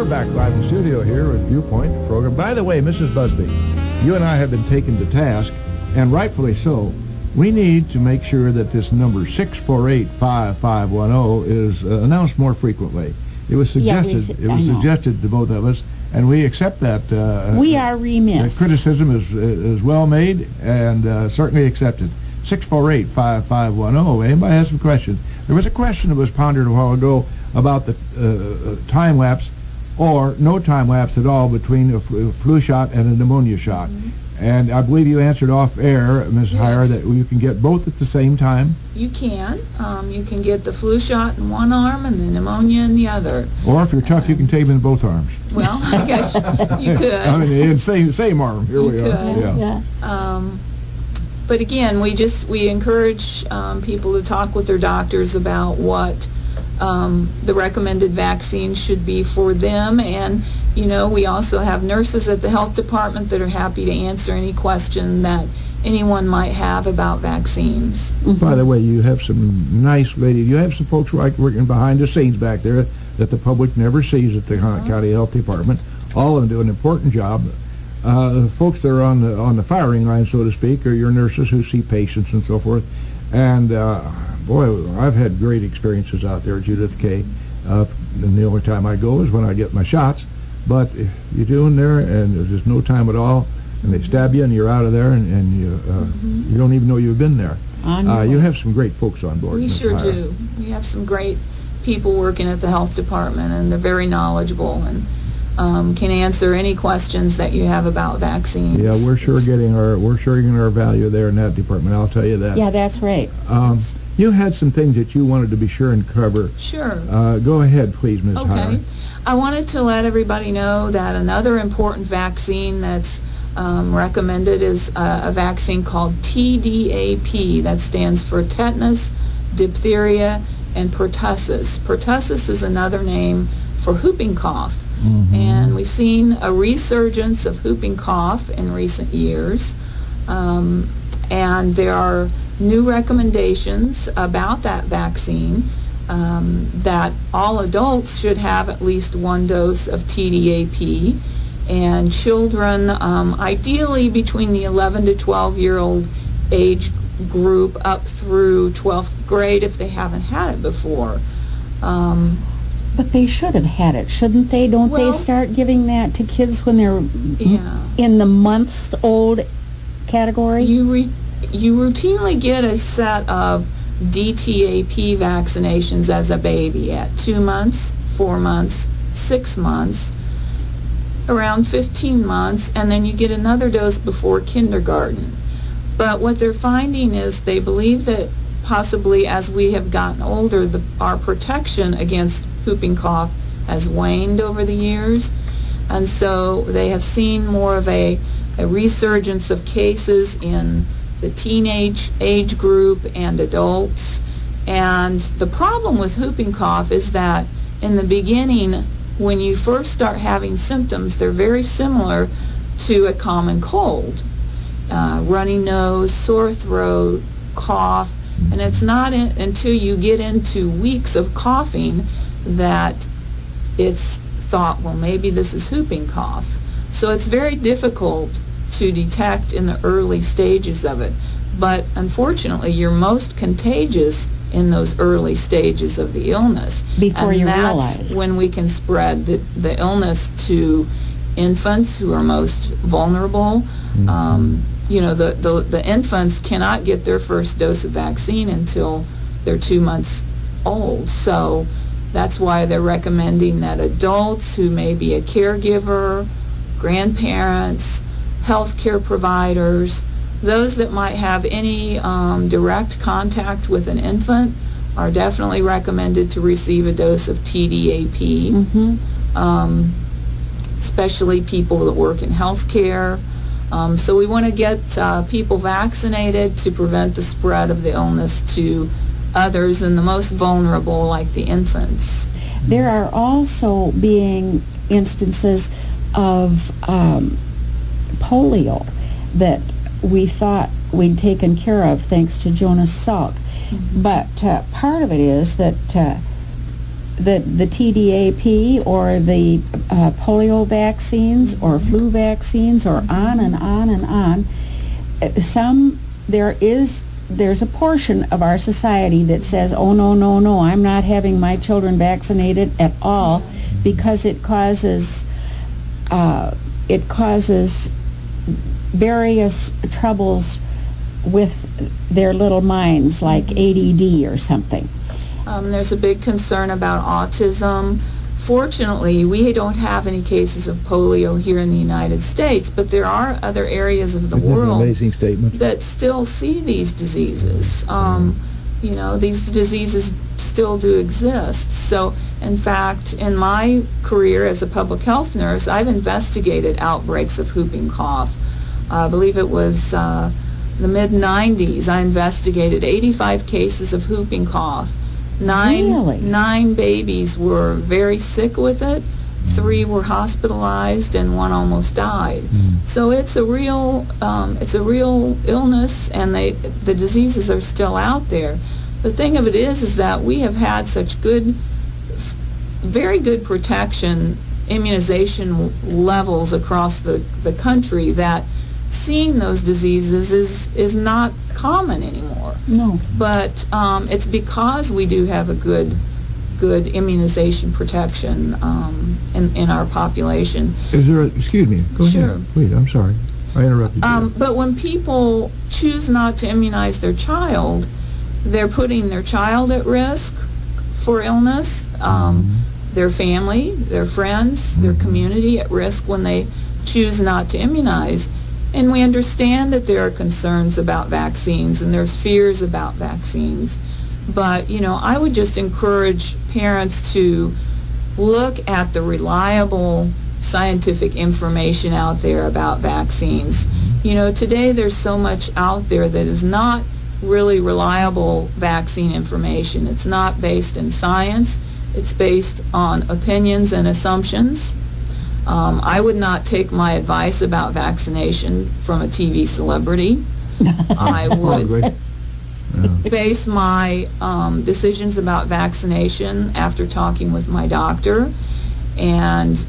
we're back live in the studio here at Viewpoint program. By the way, Mrs. Busby, you and I have been taken to task, and rightfully so. We need to make sure that this number 648-5510 is announced more frequently. It was suggested. Suggested to both of us, and we accept that. We are remiss. The criticism is well made and certainly accepted. 648-5510. Anybody has some questions? There was a question that was pondered a while ago about the time lapse or no time lapse at all between a flu shot and a pneumonia shot. And I believe you answered off air, Ms. Heyer, that you can get both at the same time. You can. You can get the flu shot in one arm and the pneumonia in the other. Or if you're tough, you can take them in both arms. Well, I guess you could. I mean, in same arm. Here we are. Yeah. But again, we encourage people to talk with their doctors about what the recommended vaccine should be for them. And, you know, we also have nurses at the health department that are happy to answer any question that anyone might have about vaccines. By the way, you have some nice ladies. You have some folks working behind the scenes back there that the public never sees at the county health department. All of them do an important job. The folks that are on the firing line, so to speak, are your nurses who see patients and so forth. And boy, I've had great experiences out there at Judith K. And the only time I go is when I get my shots. But if you're doing there and there's no time at all, and they stab you and you're out of there, and you don't even know you've been there. You have some great folks on board. We sure do. We have some great people working at the health department, and they're very knowledgeable and can answer any questions that you have about vaccines. Yeah, we're sure getting our value there in that department. I'll tell you that. Yeah, that's right. You had some things that you wanted to be sure and cover. Sure. Go ahead, please, Ms. Heyer. I wanted to let everybody know that another important vaccine that's recommended is a vaccine called TDAP. That stands for tetanus, diphtheria, and pertussis. Pertussis is another name for whooping cough. And we've seen a resurgence of whooping cough in recent years. And there are new recommendations about that vaccine, that all adults should have at least one dose of TDAP, and children, ideally between the 11 to 12-year-old age group up through 12th grade if they haven't had it before. But they should have had it, shouldn't they? Don't they start giving that to kids when they're in the months-old category? You routinely get a set of DTAP vaccinations as a baby at 2 months, 4 months, 6 months, around 15 months, and then you get another dose before kindergarten. But what they're finding is they believe that possibly as we have gotten older, our protection against whooping cough has waned over the years, and so they have seen more of a resurgence of cases in the teenage age group and adults. And the problem with whooping cough is that in the beginning, when you first start having symptoms, they're very similar to a common cold. Runny nose, sore throat, cough, and it's not until you get into weeks of coughing that it's thought, well, maybe this is whooping cough. So it's very difficult to detect in the early stages of it. But unfortunately, you're most contagious in those early stages of the illness. Before you realize. And that's when we can spread the illness to infants who are most vulnerable. You know, the infants cannot get their first dose of vaccine until they're 2 months old. So that's why they're recommending that adults who may be a caregiver, grandparents, healthcare providers, those that might have any direct contact with an infant are definitely recommended to receive a dose of TDAP, especially people that work in healthcare. So we want to get people vaccinated to prevent the spread of the illness to others and the most vulnerable, like the infants. There are also being instances of polio that we thought we'd taken care of thanks to Jonas Salk. But part of it is that the TDAP or the polio vaccines or flu vaccines or on and on and on. There's a portion of our society that says, oh, no, I'm not having my children vaccinated at all because it causes various troubles with their little minds, like ADD or something. There's a big concern about autism. Fortunately, we don't have any cases of polio here in the United States, but there are other areas of the Isn't that an world amazing statement? that still see these diseases. These diseases still do exist. So, in fact, in my career as a public health nurse, I've investigated outbreaks of whooping cough. I believe it was the mid-90s. I investigated 85 cases of whooping cough. Really? 9 babies were very sick with it. 3 were hospitalized, and 1 almost died. So it's a real illness, and the diseases are still out there. The thing of it is that we have had such very good protection, immunization levels across the country that seeing those diseases is not common anymore. No. But it's because we do have a good immunization protection in our population. Is there excuse me, go Sure. ahead. Please, I'm sorry. I interrupted you. But when people choose not to immunize their child, they're putting their child at risk for illness, their family, their friends, their community at risk when they choose not to immunize. And we understand that there are concerns about vaccines and there's fears about vaccines. But, I would just encourage parents to look at the reliable scientific information out there about vaccines. Today there's so much out there that is not really reliable vaccine information. It's not based in science. It's based on opinions and assumptions. I would not take my advice about vaccination from a TV celebrity. I would base my decisions about vaccination after talking with my doctor and,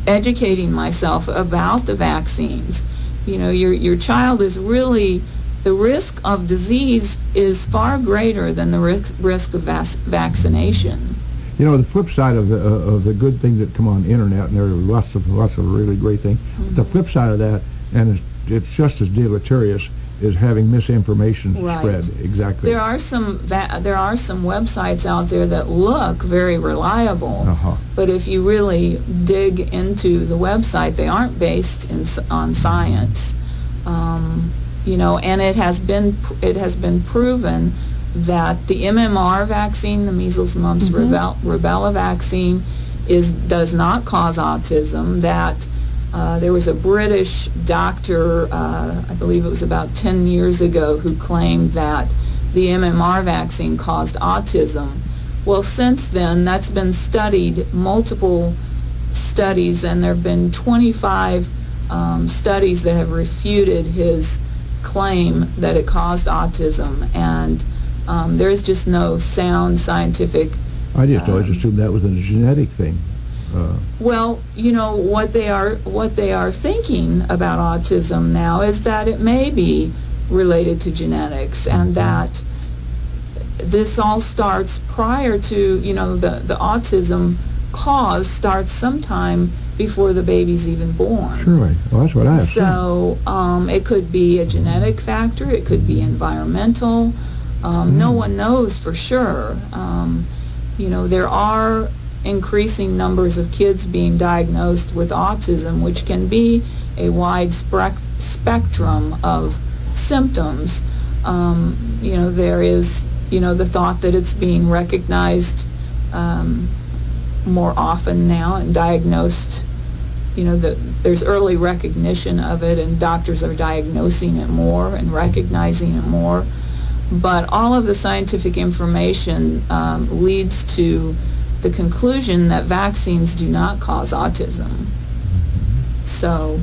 educating myself about the vaccines. Your child is really, the risk of disease is far greater than the risk of vaccination. The flip side of the good things that come on the internet, and there are lots of really great things. The flip side of that, and it's just as deleterious, is having misinformation spread. Exactly. There are some websites out there that look very reliable, but if you really dig into the website, they aren't based on science. And it has been proven that the MMR vaccine, the measles, mumps, rubella vaccine, does not cause autism. That there was a British doctor, I believe it was about 10 years ago, who claimed that the MMR vaccine caused autism. Well, since then, that's been studied, multiple studies, and there have been 25 studies that have refuted his claim that it caused autism. And there is just no sound scientific. I just always assumed that was a genetic thing. Well, what they are thinking about autism now is that it may be related to genetics, and that this all starts prior to the autism cause starts sometime before the baby's even born. Sure, well, that's what I assumed. So it could be a genetic factor, it could be environmental. No one knows for sure. There are increasing numbers of kids being diagnosed with autism, which can be a wide spectrum of symptoms. There is, the thought that it's being recognized more often now and diagnosed. That there's early recognition of it, and doctors are diagnosing it more and recognizing it more. But all of the scientific information leads to the conclusion that vaccines do not cause autism. So.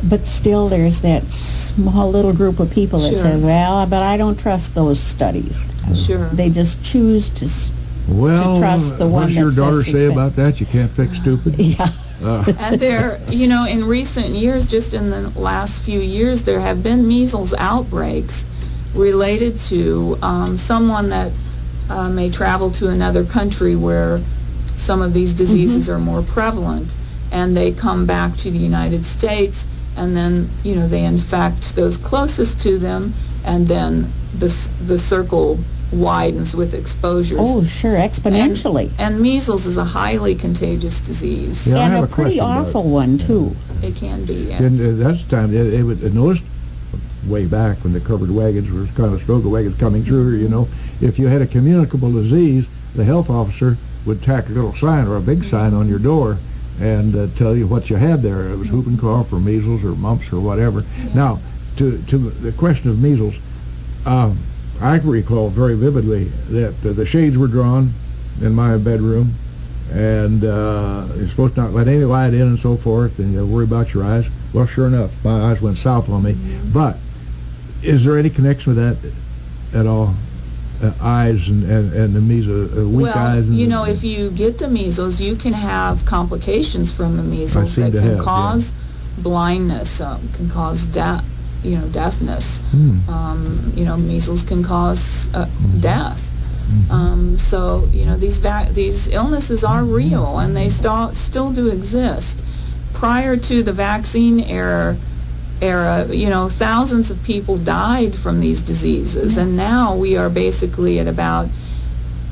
But still there's that small little group of people that Sure. says, well, but I don't trust those studies. Sure. They just choose to Well, trust the one what's your that daughter says say it's about that? You can't fix stupid? Yeah. And there, in recent years, just in the last few years, there have been measles outbreaks related to someone that may travel to another country where some of these diseases are more prevalent, and they come back to the United States, and then, they infect those closest to them, and then the circle widens with exposures. Oh, sure, exponentially. And measles is a highly contagious disease. Yeah, I And have a a pretty question about awful one, too. It can be, yes. And that's the time, in those way back when the covered wagons were kind of stroke wagons coming through, if you had a communicable disease, the health officer would tack a little sign or a big sign on your door and tell you what you had there. It was whooping cough or measles or mumps or whatever. Yeah. Now, to the question of measles, I recall very vividly that the shades were drawn in my bedroom, and you're supposed to not let any light in and so forth, and you worry about your eyes. Well, sure enough, my eyes went south on me. But is there any connection with that at all? Eyes and the measles, weak eyes? And if you get the measles, you can have complications from the measles seem that to can have, cause blindness, can cause deafness. Measles can cause death. So these illnesses are real, and they still do exist. Prior to the vaccine era, thousands of people died from these diseases, and now we are basically at about,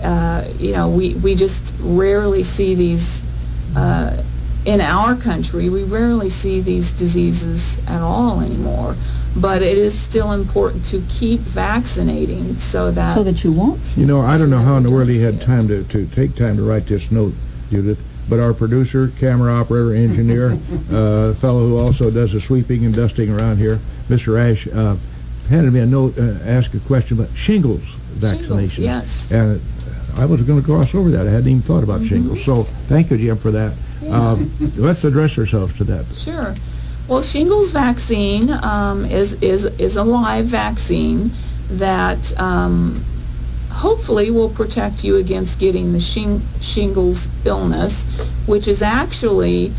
we just rarely see these, in our country, we rarely see these diseases at all anymore. But it is still important to keep vaccinating so that you won't see. I don't know how in the world he don't had see time to take time to write this note, Judith, but our producer, camera operator, engineer, fellow who also does the sweeping and dusting around here, Mr. Ash, handed me a note, asked a question about shingles vaccination. Yes. And I was going to gloss over that. I hadn't even thought about shingles. So thank you, Jim, for that. Yeah. Let's address ourselves to that. Sure. Well, shingles vaccine is a live vaccine that hopefully will protect you against getting the shingles illness, which is actually,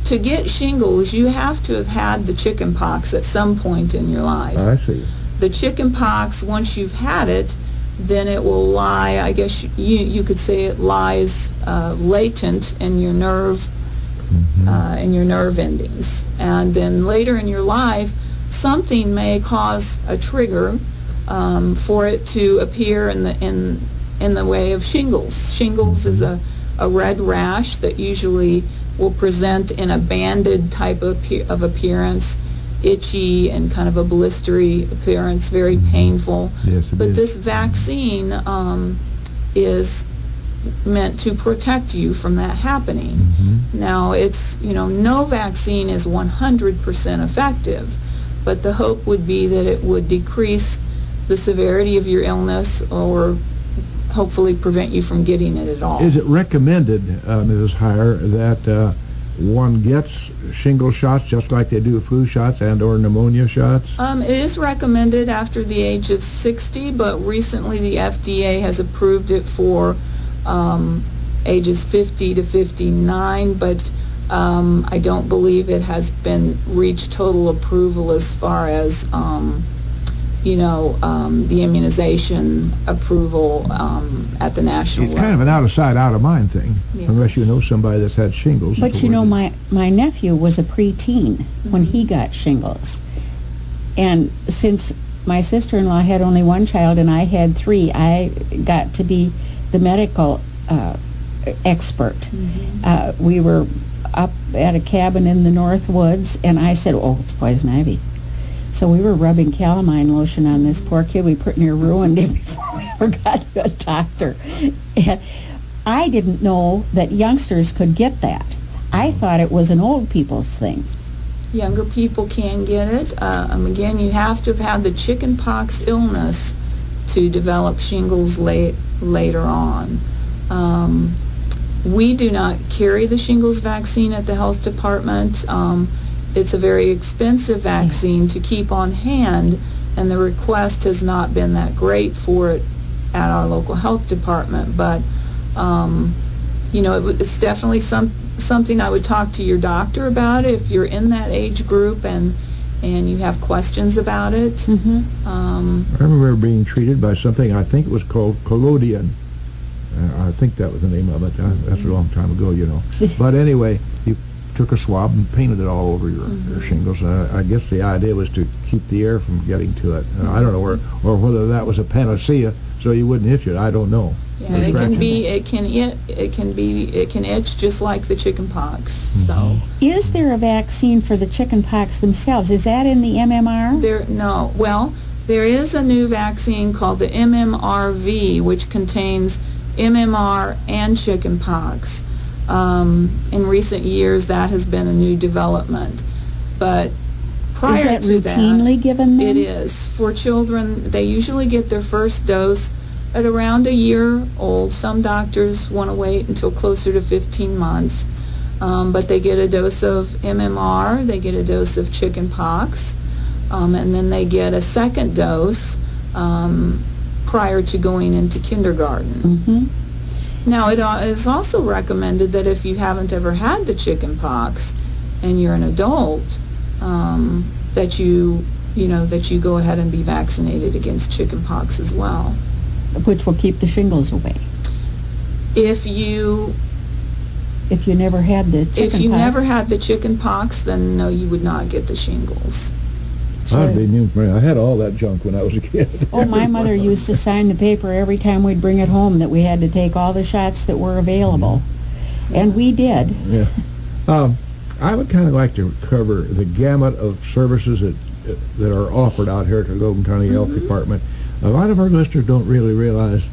to get shingles, you have to have had the chicken pox at some point in your life. I see. The chicken pox, once you've had it, then it will lie, I guess you could say it lies latent in your nerve endings, and then later in your life something may cause a trigger for it to appear in the way of shingles. Shingles is a red rash that usually will present in a banded type of appearance, itchy and kind of a blistery appearance, very painful. Yes, it but is. this vaccine is meant to protect you from that happening. Now, it's, no vaccine is 100% effective, but the hope would be that it would decrease the severity of your illness or hopefully prevent you from getting it at all. Is it recommended, Mrs. Heyer, that one gets shingle shots just like they do flu shots and or pneumonia shots? It is recommended after the age of 60, but recently the FDA has approved it for ages 50 to 59, but I don't believe it has been reached total approval as far as the immunization approval at the national It's level. kind of an out of sight, out of mind thing, Yeah. unless you know somebody that's had shingles. But my nephew was a preteen when he got shingles. And since my sister-in-law had only one child and I had three, I got to be the medical expert. We were up at a cabin in the North Woods, and I said, oh, it's poison ivy. So we were rubbing calamine lotion on this poor kid. We pretty near ruined him before we ever got to a doctor. And I didn't know that youngsters could get that. I thought it was an old people's thing. Younger people can get it. Again, you have to have had the chicken pox illness to develop shingles later on. We do not carry the shingles vaccine at the health department. It's a very expensive vaccine to keep on hand, and the request has not been that great for it at our local health department. But It's definitely something I would talk to your doctor about if you're in that age group and you have questions about it. Mm-hmm. I remember being treated by something, I think it was called collodion. I think that was the name of it. That's a long time ago, But anyway, you took a swab and painted it all over your shingles. I guess the idea was to keep the air from getting to it. I don't know whether that was a panacea so you wouldn't itch it. I don't know. Yeah, it can itch just like the chicken pox. So, is there a vaccine for the chicken pox themselves? Is that in the MMR? There is a new vaccine called the MMRV, which contains MMR and chicken pox. In recent years, that has been a new development. But prior to that, routinely given them? It is. For children, they usually get their first dose at around a year old. Some doctors want to wait until closer to 15 months. But they get a dose of MMR, they get a dose of chicken pox, and then they get a second dose prior to going into kindergarten. Mm-hmm. Now, it is also recommended that if you haven't ever had the chicken pox and you're an adult, that you go ahead and be vaccinated against chicken pox as well. Which will keep the shingles away. If you never had the chicken pox. If you never had the chicken pox, then no, you would not get the shingles. I'd be new. I had all that junk when I was a kid. Oh, my mother used to sign the paper every time we'd bring it home that we had to take all the shots that were available. Yeah. And we did. Yeah. I would kind of like to cover the gamut of services that are offered out here at the Logan County Health Department. A lot of our listeners don't really realize,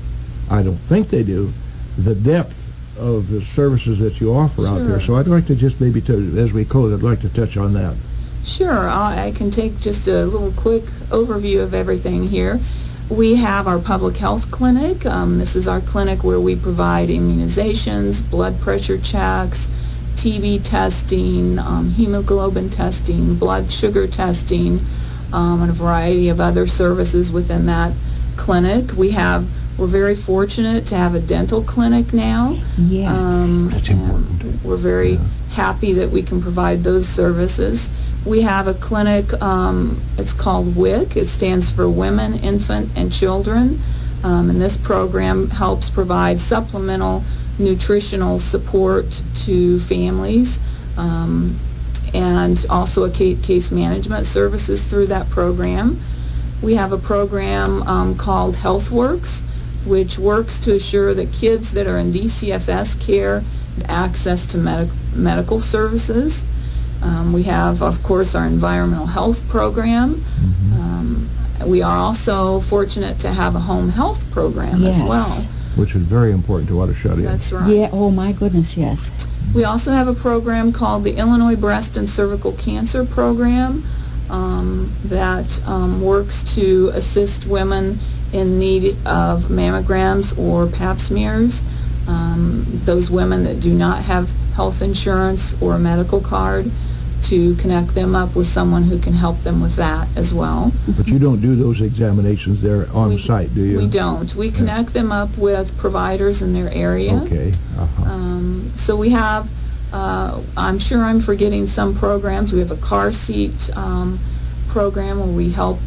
I don't think they do, the depth of the services that you offer out there. So I'd like to just maybe, as we close, I'd like to touch on that. Sure. I can take just a little quick overview of everything here. We have our public health clinic. This is our clinic where we provide immunizations, blood pressure checks, TB testing, hemoglobin testing, blood sugar testing, and a variety of other services within that clinic. We're very fortunate to have a dental clinic now. Yes. That's important. We're very happy that we can provide those services. We have a clinic, it's called WIC. It stands for Women, Infant, and Children. And this program helps provide supplemental nutritional support to families, and also a case management services through that program. We have a program called HealthWorks, which works to assure that kids that are in DCFS care have access to medical services. We have, of course, our environmental health program. We are also fortunate to have a home health program as well. Which is very important to Watershed. That's right. Yeah, oh my goodness, yes. We also have a program called the Illinois Breast and Cervical Cancer Program that works to assist women in need of mammograms or pap smears. Those women that do not have health insurance or a medical card, to connect them up with someone who can help them with that as well. But you don't do those examinations there on site, do you? We don't. We connect them up with providers in their area. Okay. So we have, I'm sure I'm forgetting some programs. We have a car seat program where we help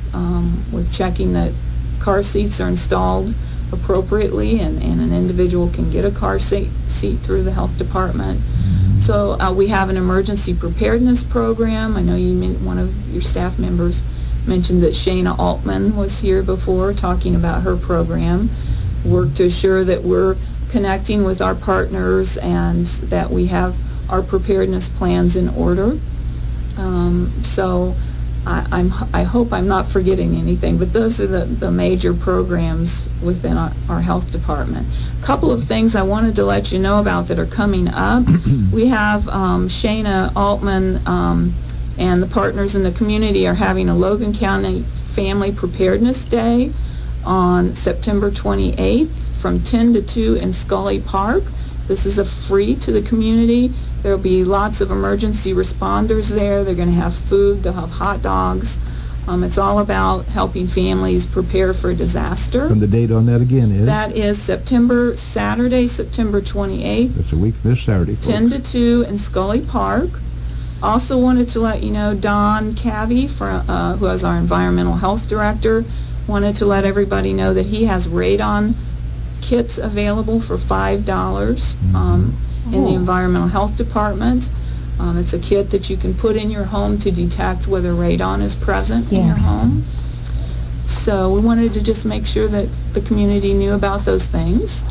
with checking that car seats are installed appropriately and an individual can get a car seat through the health department. So we have an emergency preparedness program. I know one of your staff members mentioned that Shana Altman was here before talking about her program. Work to assure that we're connecting with our partners and that we have our preparedness plans in order. So I hope I'm not forgetting anything, but those are the major programs within our health department. A couple of things I wanted to let you know about that are coming up. We have Shana Altman and the partners in the community are having a Logan County Family Preparedness Day on September 28th from 10 to 2 in Scully Park. This is a free to the community. There'll be lots of emergency responders there. They're going to have food. They'll have hot dogs. It's all about helping families prepare for disaster. And the date on that again is? That is Saturday, September 28th, That's a week from this Saturday, folks. 10 to 2 in Scully Park. Also wanted to let you know, Don Cavey, who is our environmental health director, wanted to let everybody know that he has radon kits available for $5 in the environmental health department. It's a kit that you can put in your home to detect whether radon is present in your Yes. home. So we wanted to just make sure that the community knew about those things.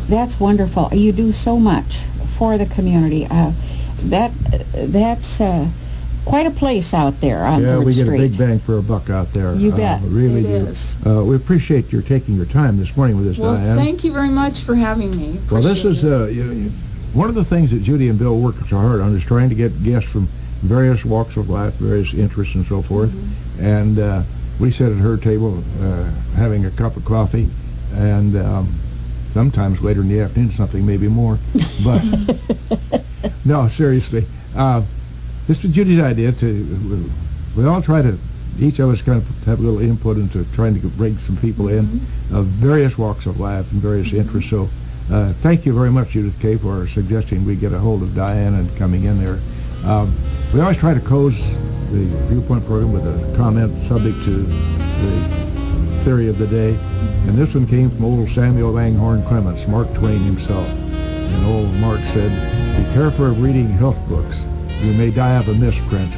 That's wonderful. You do so much for the community. That's quite a place out there on Yeah, Bird we get a Street. big bang for a buck out there. You bet. Really It do. is. We appreciate your taking your time this morning with us, Well, Diane. thank you very much for having me. Well, this Appreciate is it. one of the things that Judy and Bill work so hard on is trying to get guests from various walks of life, various interests and so forth. And we sit at her table having a cup of coffee and sometimes later in the afternoon something, maybe more. But no, seriously. This was Judy's idea we all try to, each of us kind of have a little input into trying to bring some people in of various walks of life and various interests. So thank you very much, Judith Kay, for suggesting we get a hold of Dianna and coming in there. We always try to close the Viewpoint program with a comment subject to the theory of the day. And this one came from old Samuel Langhorne Clemens, Mark Twain himself. And old Mark said, "Be careful of reading health books. You may die of a misprint."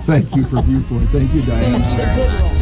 Thank you for Viewpoint. Thank you, Diana. Thank you very much.